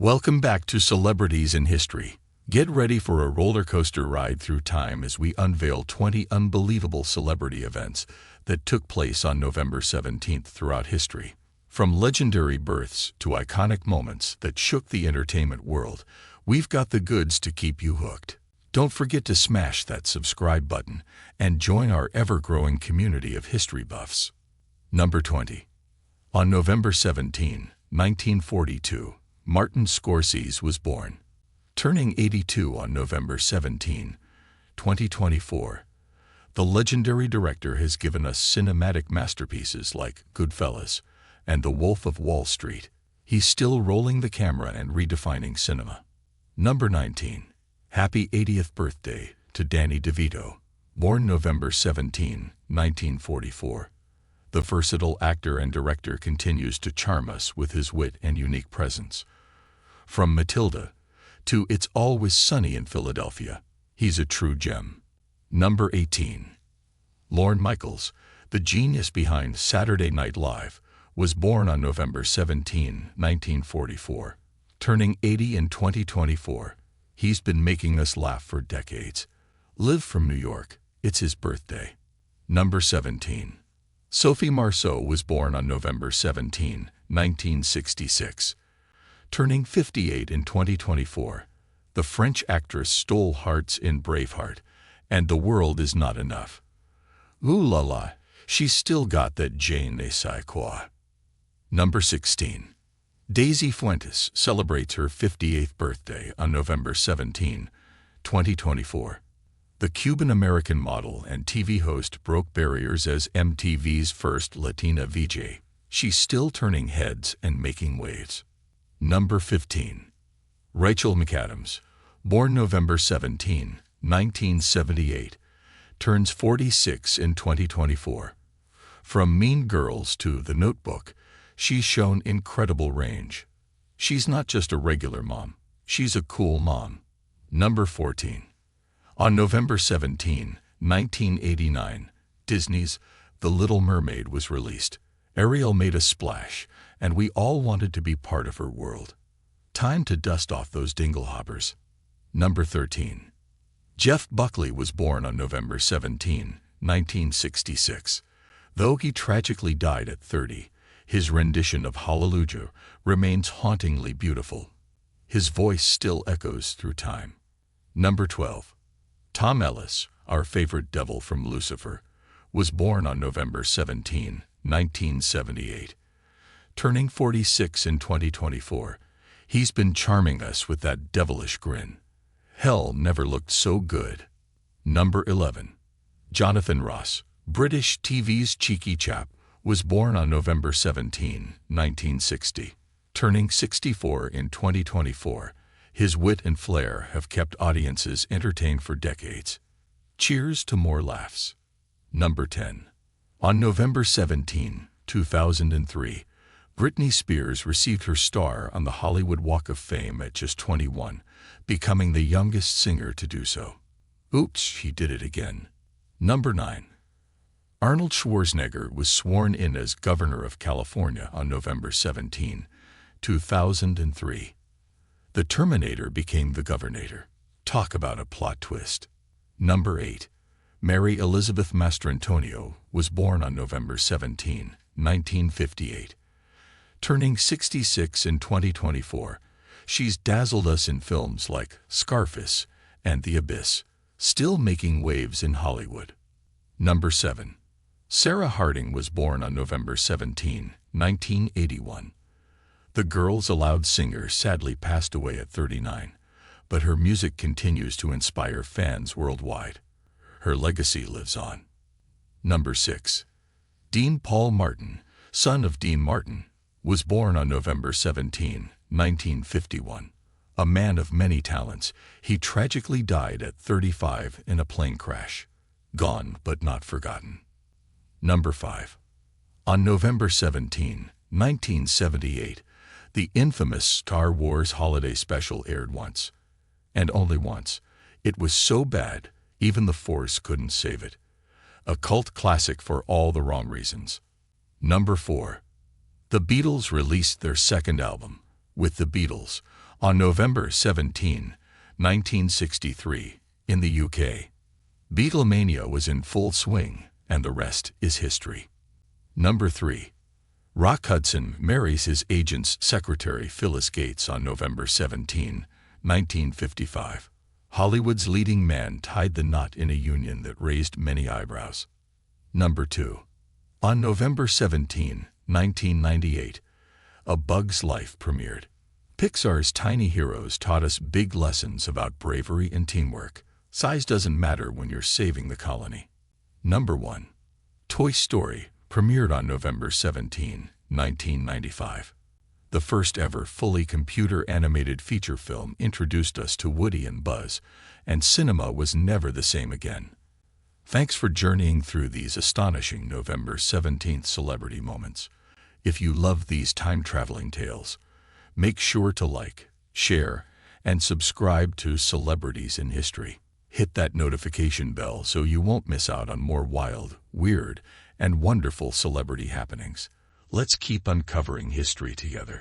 Welcome back to Celebrities in History. Get ready for a roller coaster ride through time as we unveil 20 unbelievable celebrity events that took place on November 17th throughout history. From legendary births to iconic moments that shook the entertainment world, we've got the goods to keep you hooked. Don't forget to smash that subscribe button and join our ever-growing community of history buffs. Number 20. On November 17, 1942, Martin Scorsese was born. Turning 82 on November 17, 2024, the legendary director has given us cinematic masterpieces like Goodfellas and The Wolf of Wall Street. He's still rolling the camera and redefining cinema. Number 19. Happy 80th birthday to Danny DeVito. Born November 17, 1944. The versatile actor and director continues to charm us with his wit and unique presence. From Matilda to It's Always Sunny in Philadelphia, he's a true gem. Number 18. Lorne Michaels, the genius behind Saturday Night Live, was born on November 17, 1944. Turning 80 in 2024, he's been making us laugh for decades. Live from New York, it's his birthday. Number 17. Sophie Marceau was born on November 17, 1966. Turning 58 in 2024, the French actress stole hearts in Braveheart and The World Is Not Enough. Ooh la la, she's still got that sais quoi. Number 16. Daisy Fuentes celebrates her 58th birthday on November 17, 2024. The Cuban-American model and TV host broke barriers as MTV's first Latina VJ. She's still turning heads and making waves. Number 15. Rachel McAdams, born November 17, 1978, turns 46 in 2024. From Mean Girls to The Notebook, she's shown incredible range. She's not just a regular mom, she's a cool mom. Number 14. On November 17, 1989, Disney's The Little Mermaid was released. Ariel made a splash, and we all wanted to be part of her world. Time to dust off those dinglehoppers. Number 13. Jeff Buckley was born on November 17, 1966. Though he tragically died at 30, his rendition of Hallelujah remains hauntingly beautiful. His voice still echoes through time. Number 12. Tom Ellis, our favorite devil from Lucifer, was born on November 17, 1978. Turning 46 in 2024, he's been charming us with that devilish grin. Hell never looked so good. Number 11. Jonathan Ross, British TV's cheeky chap, was born on November 17, 1960. Turning 64 in 2024, his wit and flair have kept audiences entertained for decades. Cheers to more laughs. Number 10. On November 17, 2003, Britney Spears received her star on the Hollywood Walk of Fame at just 21, becoming the youngest singer to do so. Oops, she did it again. Number 9. Arnold Schwarzenegger was sworn in as Governor of California on November 17, 2003. The Terminator became the Governator. Talk about a plot twist. Number 8. Mary Elizabeth Mastrantonio was born on November 17, 1958. Turning 66 in 2024, she's dazzled us in films like Scarface and The Abyss, still making waves in Hollywood. Number 7. Sarah Harding was born on November 17, 1981. The Girls Aloud singer sadly passed away at 39, but her music continues to inspire fans worldwide. Her legacy lives on. Number 6. Dean Paul Martin, son of Dean Martin, was born on November 17, 1951. A man of many talents, he tragically died at 35 in a plane crash. Gone but not forgotten. Number 5. On November 17, 1978, the infamous Star Wars Holiday Special aired once. And only once. It was so bad, even the Force couldn't save it. A cult classic for all the wrong reasons. Number 4. The Beatles released their second album, With the Beatles, On November 17, 1963, in the UK, Beatlemania was in full swing, and the rest is history. Number 3. Rock Hudson marries his agent's secretary Phyllis Gates on November 17, 1955. Hollywood's leading man tied the knot in a union that raised many eyebrows. Number 2. On November 17, 1998, A Bug's Life premiered. Pixar's Tiny Heroes taught us big lessons about bravery and teamwork. Size doesn't matter when you're saving the colony. Number 1. Toy Story premiered on November 17, 1995. The first ever fully computer-animated feature film introduced us to Woody and Buzz, and cinema was never the same again. Thanks for journeying through these astonishing November 17th celebrity moments. If you love these time-traveling tales, make sure to like, share, and subscribe to Celebrities in History. Hit that notification bell so you won't miss out on more wild, weird, and wonderful celebrity happenings. Let's keep uncovering history together.